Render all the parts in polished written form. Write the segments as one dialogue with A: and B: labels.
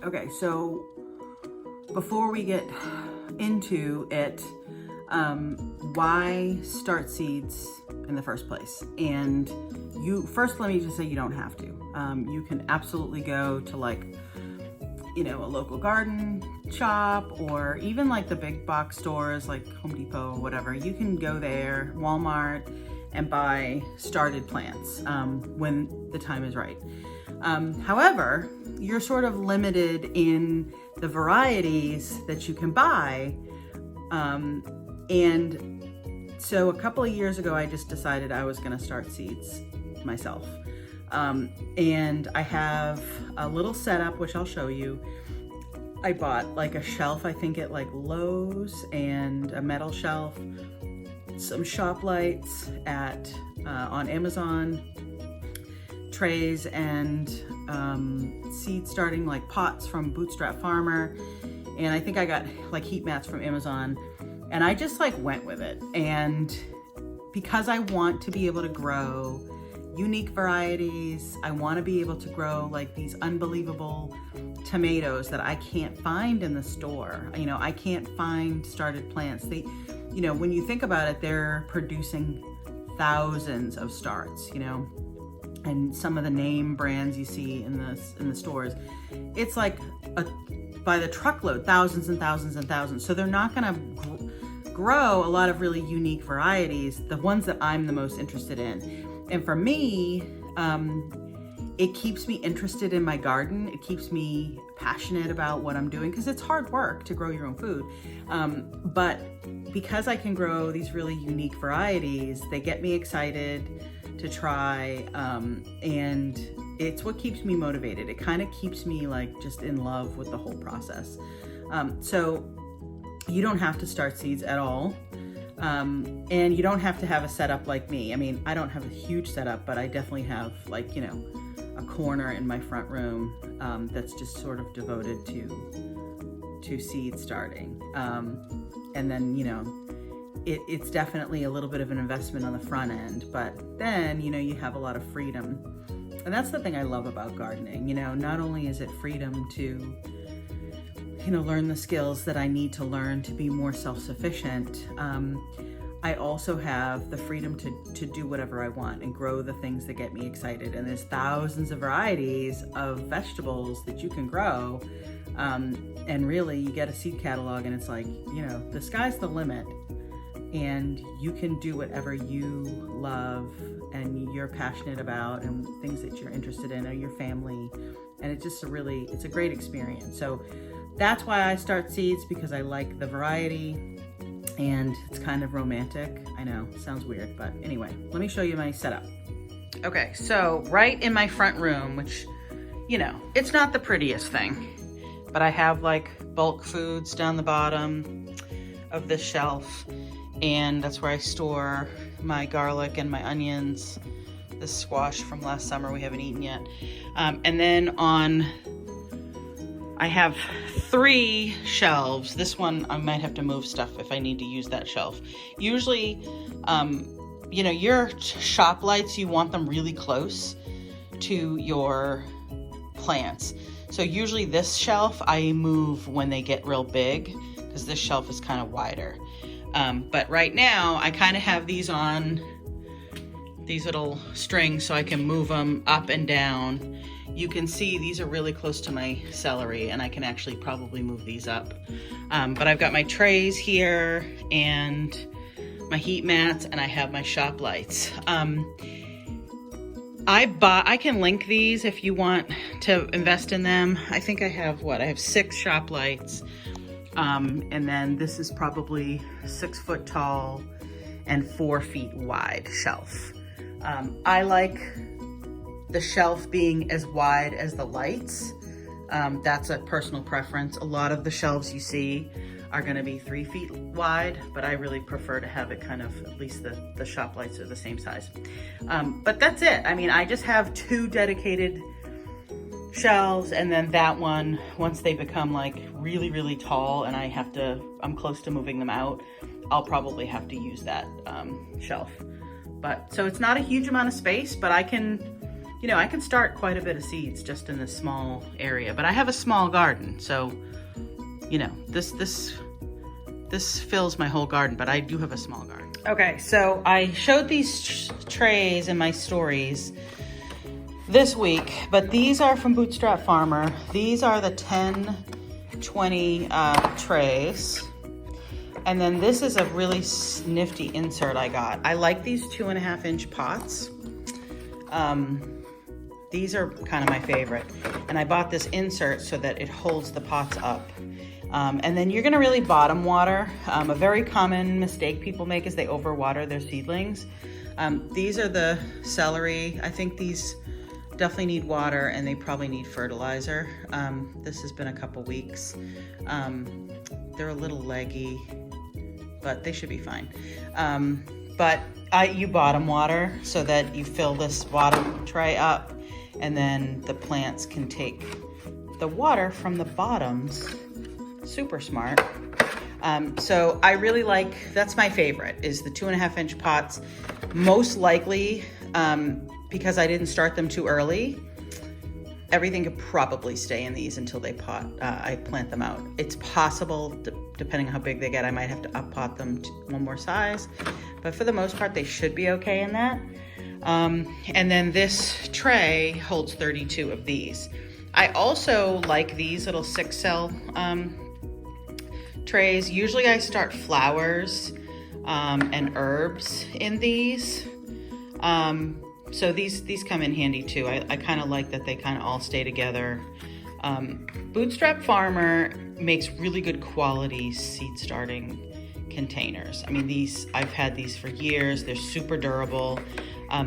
A: Okay, so before we get into it, why start seeds in the first place? And let me just say you don't have to. You can absolutely go to a local garden shop, or even like the big box stores like Home Depot or whatever. You can go there, Walmart, and buy started plants when the time is right. However, you're sort of limited in the varieties that you can buy. And so a couple of years ago, I just decided I was going to start seeds myself. And I have a little setup, which I'll show you. I bought like a shelf, I think at like Lowe's, and a metal shelf, some shop lights on Amazon, trays, and seed starting like pots from Bootstrap Farmer. And I think I got like heat mats from Amazon, and I just like went with it. And because I want to be able to grow unique varieties, I want to be able to grow like these unbelievable tomatoes that I can't find in the store. I can't find started plants. When you think about it, they're producing thousands of starts, and some of the name brands you see in the stores, it's like by the truckload, thousands and thousands and thousands. So they're not going to grow a lot of really unique varieties, the ones that I'm the most interested in. And for me, it keeps me interested in my garden. It keeps me passionate about what I'm doing, because it's hard work to grow your own food. But because I can grow these really unique varieties, they get me excited to try, and it's what keeps me motivated. It kind of keeps me like just in love with the whole process. So you don't have to start seeds at all. And you don't have to have a setup like me. I mean, I don't have a huge setup, but I definitely have a corner in my front room that's just sort of devoted to seed starting. And then, it's definitely a little bit of an investment on the front end, but then, you have a lot of freedom. And that's the thing I love about gardening. Not only is it freedom to learn the skills that I need to learn to be more self-sufficient, I also have the freedom to do whatever I want and grow the things that get me excited. And there's thousands of varieties of vegetables that you can grow. And really, you get a seed catalog and it's like, the sky's the limit. And you can do whatever you love and you're passionate about, and things that you're interested in, or your family. And it's just it's a great experience. So that's why I start seeds, because I like the variety and it's kind of romantic. I know, it sounds weird, but anyway, let me show you my setup. Okay, so right in my front room, which, it's not the prettiest thing, but I have like bulk foods down the bottom of this shelf, and that's where I store my garlic and my onions, the squash from last summer we haven't eaten yet. And then I have 3 shelves. This one, I might have to move stuff if I need to use that shelf. Usually, your shop lights, you want them really close to your plants. So usually this shelf I move when they get real big, because this shelf is kind of wider. But right now I kind of have these on these little strings so I can move them up and down. You can see these are really close to my celery, and I can actually probably move these up. But I've got my trays here and my heat mats, and I have my shop lights. I can link these if you want to invest in them. I think I have 6 shop lights. And then this is probably 6 foot tall and 4 feet wide shelf. I like the shelf being as wide as the lights. That's a personal preference. A lot of the shelves you see are gonna be 3 feet wide, but I really prefer to have it kind of, at least the shop lights are the same size. But that's it. I mean, I just have 2 dedicated shelves, and then that one, once they become like really, really tall and I'm close to moving them out, I'll probably have to use that shelf. But so it's not a huge amount of space, but I can you know, I can start quite a bit of seeds just in this small area, but I have a small garden, so, you know, this fills my whole garden, but I do have a small garden. Okay, so I showed these trays in my stories this week, but these are from Bootstrap Farmer. These are the 10-20 trays. And then this is a really nifty insert I got. I like these 2.5-inch pots. These are kind of my favorite. And I bought this insert so that it holds the pots up. And then you're gonna really bottom water. A very common mistake people make is they overwater their seedlings. These are the celery. I think these definitely need water and they probably need fertilizer. This has been a couple weeks. They're a little leggy, but they should be fine. But you bottom water so that you fill this bottom tray up, and then the plants can take the water from the bottoms. Super smart. So I really like, that's my favorite, is the 2.5-inch pots. Most likely, because I didn't start them too early, everything could probably stay in these until they I plant them out. It's possible, depending on how big they get, I might have to up pot them to one more size, but for the most part, they should be okay in that. And then this tray holds 32 of these. I also like these little 6-cell trays. Usually I start flowers and herbs in these. So these come in handy too. I kind of like that they kind of all stay together. Bootstrap Farmer makes really good quality seed starting containers. I mean, I've had these for years. They're super durable.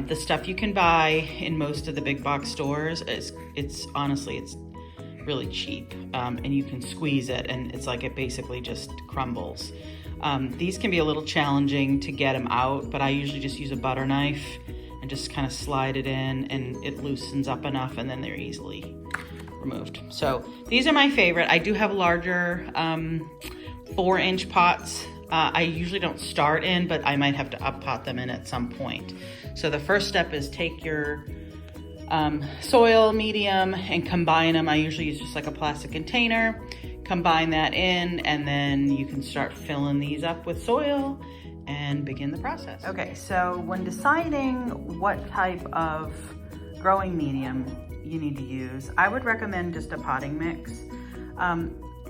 A: The stuff you can buy in most of the big box stores it's honestly really cheap, and you can squeeze it and it's like it basically just crumbles. These can be a little challenging to get them out, but I usually just use a butter knife and just kind of slide it in and it loosens up enough, and then they're easily removed. So these are my favorite. I do have larger 4-inch pots. I usually don't start in, but I might have to up pot them in at some point. So the first step is take your soil medium and combine them. I usually use just like a plastic container, combine that in, and then you can start filling these up with soil and begin the process. Okay, so when deciding what type of growing medium you need to use, I would recommend just a potting mix.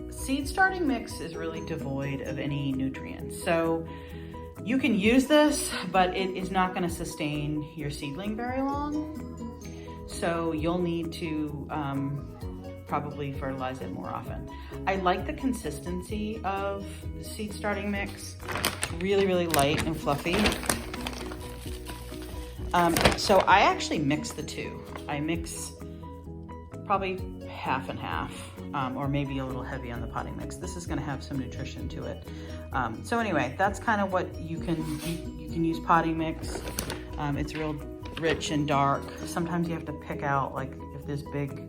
A: Seed starting mix is really devoid of any nutrients. So you can use this, but it is not going to sustain your seedling very long. So you'll need to probably fertilize it more often. I like the consistency of the seed starting mix. It's really, really light and fluffy. So I actually mix the two. I mix probably half and half, or maybe a little heavy on the potting mix. This is gonna have some nutrition to it. So anyway, that's kind of what you can use potting mix. It's real rich and dark. Sometimes you have to pick out, like if there's big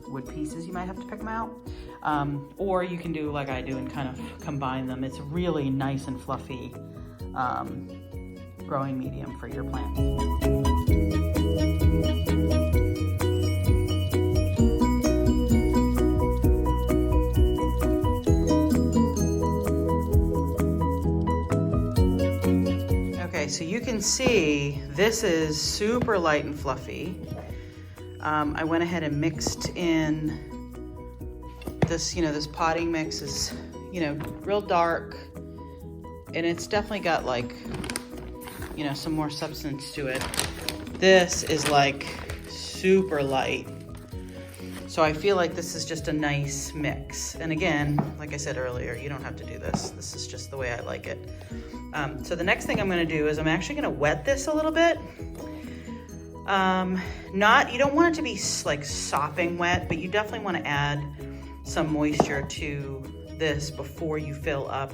A: wood pieces, you might have to pick them out. Or you can do like I do and kind of combine them. It's really nice and fluffy growing medium for your plants. So you can see this is super light and fluffy. I went ahead and mixed in this, this potting mix is, real dark, and it's definitely got like, some more substance to it. This is like super light. So I feel like this is just a nice mix. And again, like I said earlier, you don't have to do this. This is just the way I like it. So the next thing I'm gonna do is I'm actually gonna wet this a little bit. You don't want it to be like sopping wet, but you definitely wanna add some moisture to this before you fill up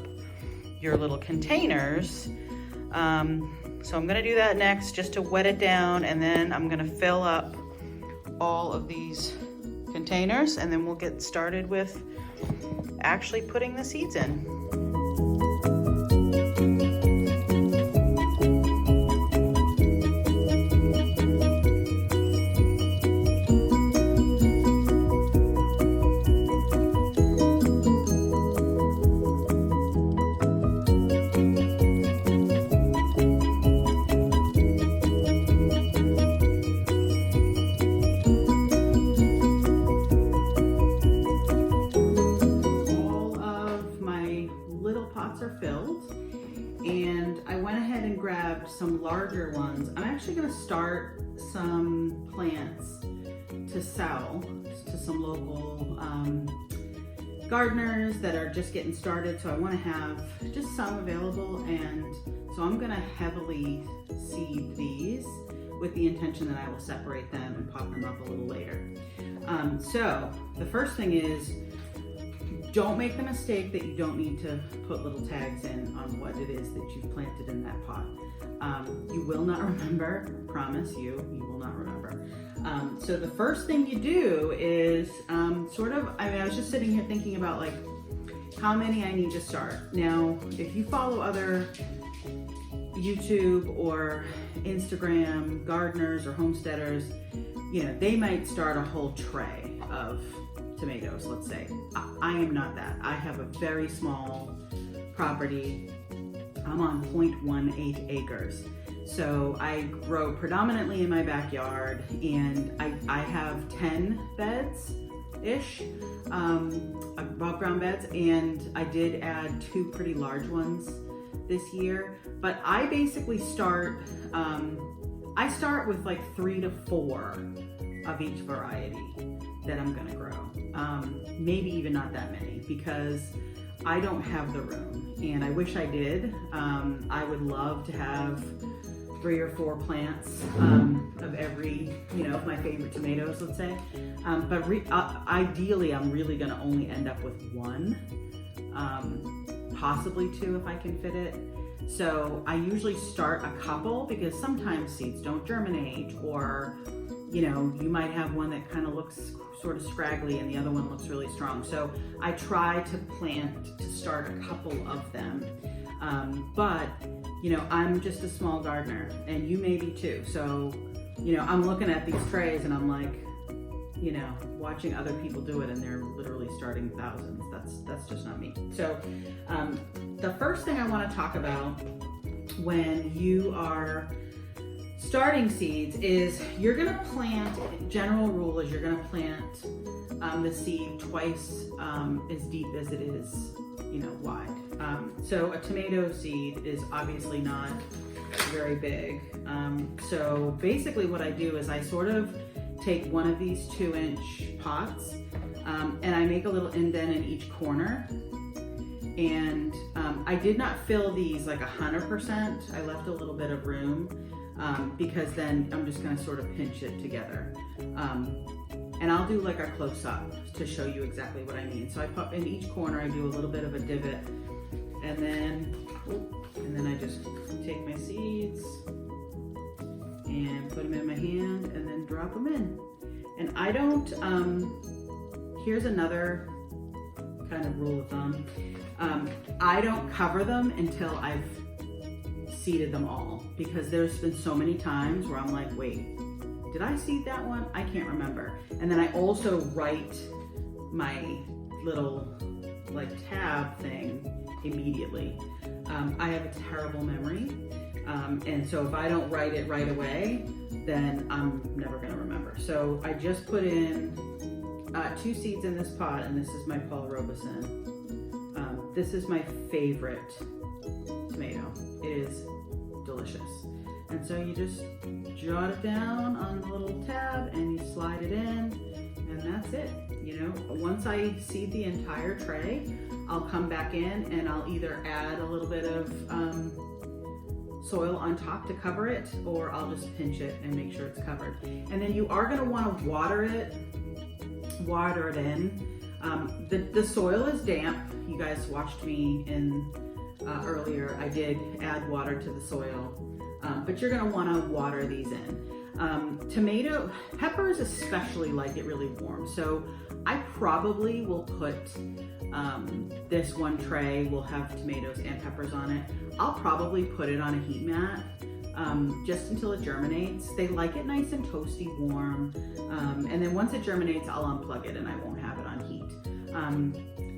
A: your little containers. So I'm gonna do that next just to wet it down, and then I'm gonna fill up all of these containers, and then we'll get started with actually putting the seeds in. larger ones, I'm actually gonna start some plants to sell to some local gardeners that are just getting started. So I wanna have just some available, and so I'm gonna heavily seed these with the intention that I will separate them and pop them up a little later. So the first thing is, don't make the mistake that you don't need to put little tags in on what it is that you've planted in that pot. You will not remember, promise you, you will not remember. So the first thing you do is I was just sitting here thinking about like how many I need to start. Now, if you follow other YouTube or Instagram gardeners or homesteaders, you know, they might start a whole tray of tomatoes, let's say. I am not that. I have a very small property. I'm on 0.18 acres. So I grow predominantly in my backyard, and I have 10 beds-ish, above ground beds, and I did add 2 pretty large ones this year. But I basically start with like 3 to 4 of each variety that I'm gonna grow. Maybe even not that many, because I don't have the room, and I wish I did. I would love to have 3 or 4 plants of every, of my favorite tomatoes, let's say. But ideally, I'm really gonna only end up with 1, possibly 2 if I can fit it. So I usually start a couple, because sometimes seeds don't germinate, or you might have one that kind of looks sort of scraggly and the other one looks really strong. So I try to start a couple of them. But I'm just a small gardener, and you may be too. So, I'm looking at these trays and I'm like, watching other people do it, and they're literally starting thousands. That's just not me. So the first thing I want to talk about when you are starting seeds is you're gonna plant, general rule is you're gonna plant the seed twice as deep as it is, wide. So a tomato seed is obviously not very big. So basically what I do is I sort of take one of these 2-inch pots and I make a little indent in each corner. And I did not fill these like 100%. I left a little bit of room because then I'm just gonna sort of pinch it together. And I'll do like a close-up to show you exactly what I mean. So I put in each corner, I do a little bit of a divot, and then I just take my seeds and put them in my hand and then drop them in. And I don't, here's another kind of rule of thumb. I don't cover them until I've seeded them all, because there's been so many times where I'm like, wait, did I seed that one? I can't remember. And then I also write my little like tab thing immediately. I have a terrible memory. And so if I don't write it right away, then I'm never gonna remember. So I just put in 2 seeds in this pot, and this is my Paul Robeson. This is my favorite tomato. It is delicious. And so you just jot it down on the little tab and you slide it in, and that's it. Once I seed the entire tray, I'll come back in and I'll either add a little bit of soil on top to cover it, or I'll just pinch it and make sure it's covered. And then you are gonna wanna water it in. The soil is damp. You guys watched me in earlier. I did add water to the soil, but you're gonna wanna water these in. Peppers especially like it really warm. So I probably will put, this one tray will have tomatoes and peppers on it. I'll probably put it on a heat mat just until it germinates. They like it nice and toasty warm. And then once it germinates, I'll unplug it and I won't have it on heat.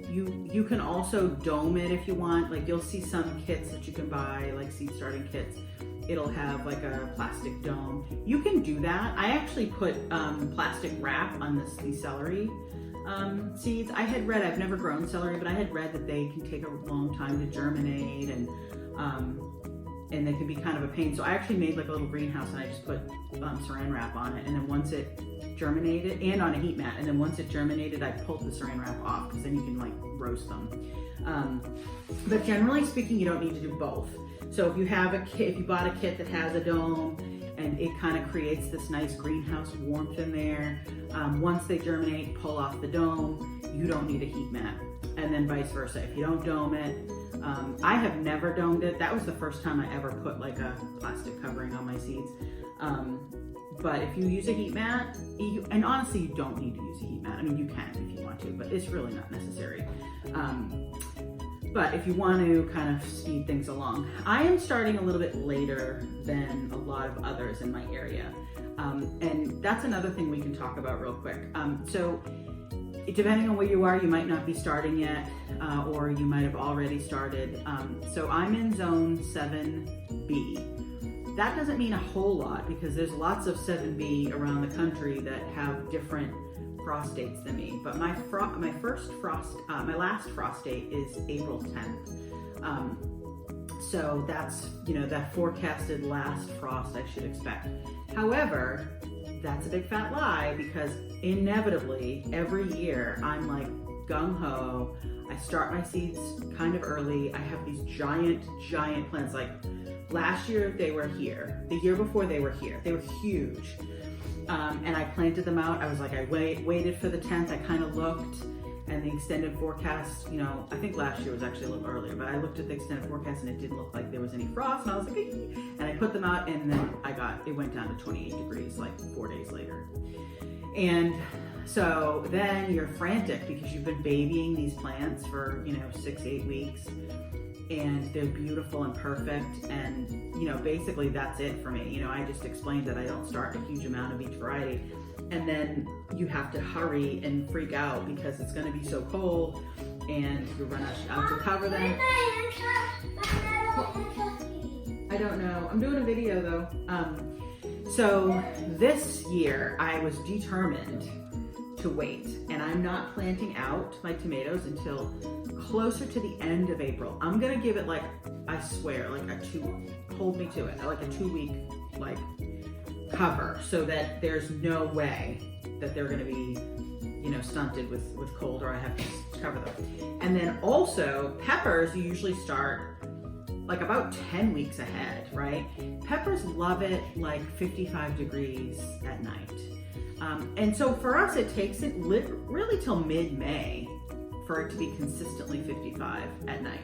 A: You can also dome it if you want. Like you'll see some kits that you can buy, like seed starting kits. It'll have like a plastic dome. You can do that. I actually put plastic wrap on these celery seeds. I had read, I've never grown celery, but I had read that they can take a long time to germinate, and and they can be kind of a pain. So I actually made like a little greenhouse, and I just put saran wrap on it, and then once it germinated, and on a heat mat, and then once it germinated, I pulled the saran wrap off, because then you can like roast them. But generally speaking, you don't need to do both. So if you have a kit, if you bought a kit that has a dome, and it kind of creates this nice greenhouse warmth in there, once they germinate, pull off the dome, you don't need a heat mat. And then vice versa, if you don't dome it, I have never domed it. That was the first time I ever put like a plastic covering on my seeds. But if you use a heat mat, and honestly, you don't need to use a heat mat. I mean, you can if you want to, but it's really not necessary. But if you want to kind of speed things along, I am starting a little bit later than a lot of others in my area. And that's another thing we can talk about real quick. So depending on where you are, you might not be starting yet, or you might have already started. So I'm in zone 7B. That doesn't mean a whole lot, because there's lots of 7B around the country that have different frost dates than me. But my last frost date is April 10th. So that's, that forecasted last frost I should expect. However, that's a big fat lie, because inevitably every year I'm like gung-ho. I start my seeds kind of early. I have these giant plants. Like last year they were here. The year before they were here. They were huge. And I planted them out. I was like, I waited for the 10th. I kind of looked, and the extended forecast, I think last year was actually a little earlier, but I looked at the extended forecast and it didn't look like there was any frost, and I was like, and I put them out, and then it went down to 28 degrees like 4 days later. And so then you're frantic because you've been babying these plants for, 6-8 weeks, and they're beautiful and perfect. And, basically that's it for me. I just explained that I don't start a huge amount of each variety. And then you have to hurry and freak out because it's going to be so cold, and you run out to cover them. I don't know. I'm doing a video though. So this year I was determined to wait, and I'm not planting out my tomatoes until closer to the end of April. I'm going to give it I swear, hold me to it, like a 2-week cover, so that there's no way that they're going to be stunted with cold, or I have to cover them. And then also peppers, you usually start about 10 weeks ahead, right? Peppers love it 55 degrees at night. And so for us, it takes it really till mid-May for it to be consistently 55 at night.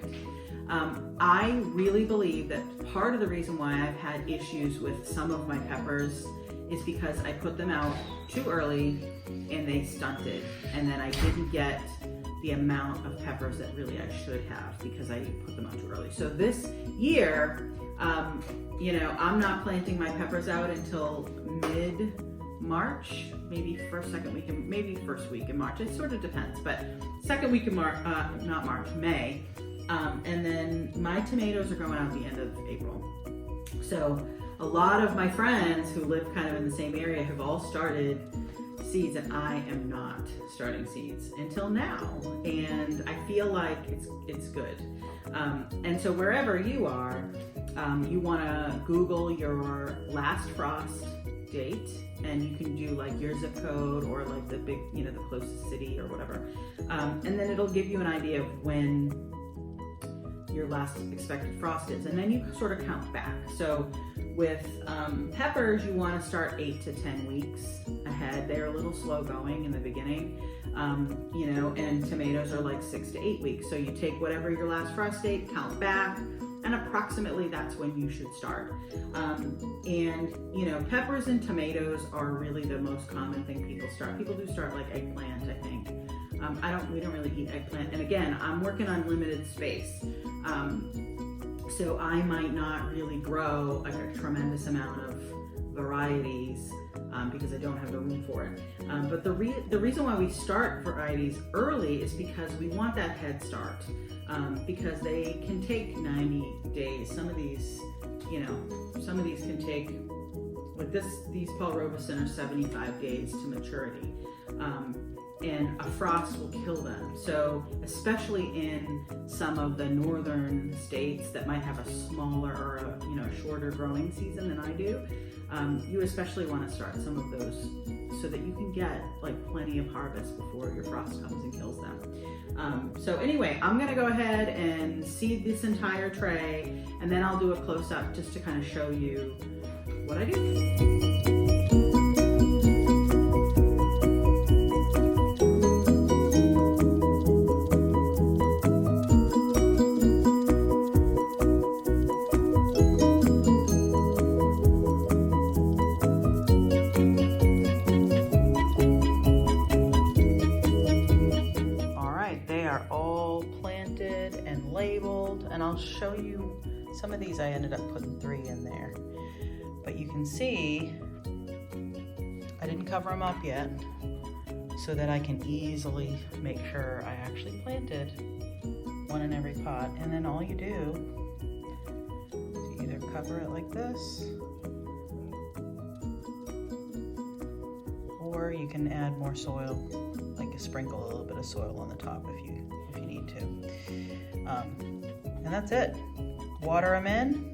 A: I really believe that part of the reason why I've had issues with some of my peppers is because I put them out too early and they stunted, and then I didn't get the amount of peppers that really I should have because I put them out too early. So this year, I'm not planting my peppers out until mid-March, maybe first week in March. It sort of depends, but second week in March, not March, May. And then my tomatoes are going out the end of April. So a lot of my friends who live kind of in the same area have all started seeds, and I am not starting seeds until now. And I feel like it's good. And so wherever you are, you want to Google your last frost date, and you can do your zip code or the big, the closest city or whatever. And then it'll give you an idea of when your last expected frost is, and then you sort of count back. So with peppers, you want to start 8 to 10 weeks ahead. They're a little slow going in the beginning, and tomatoes are 6 to 8 weeks. So you take whatever your last frost date, count back, and approximately that's when you should start. And peppers and tomatoes are really the most common thing people start. People do start eggplant, I think. We don't really eat eggplant. And again, I'm working on limited space. So I might not really grow a tremendous amount of varieties because I don't have the room for it. But the reason why we start varieties early is because we want that head start, because they can take 90 days. Some of these can take, these Paul Robeson are 75 days to maturity. and a frost will kill them. So especially in some of the northern states that might have a smaller or a shorter growing season than I do, you especially want to start some of those so that you can get like plenty of harvest before your frost comes and kills them. So anyway, I'm gonna go ahead and seed this entire tray, and then I'll do a close-up just to kind of show you what I do. All planted and labeled, and I'll show you some of these. I ended up putting 3 in there, but you can see I didn't cover them up yet so that I can easily make sure I actually planted 1 in every pot. And then all you do is either cover it like this, or you can add more soil, like sprinkle a little bit of soil on the top if you need to. And that's it. Water them in.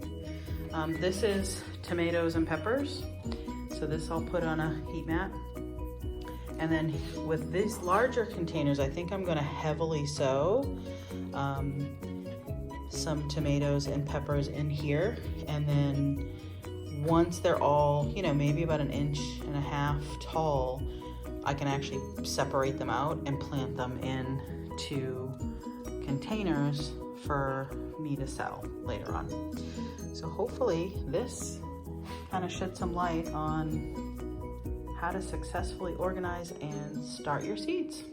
A: This is tomatoes and peppers. So this I'll put on a heat mat. And then with these larger containers, I think I'm gonna heavily sow some tomatoes and peppers in here. And then once they're all, maybe about 1.5 inches tall, I can actually separate them out and plant them into containers for me to sell later on. So hopefully this kind of shed some light on how to successfully organize and start your seeds.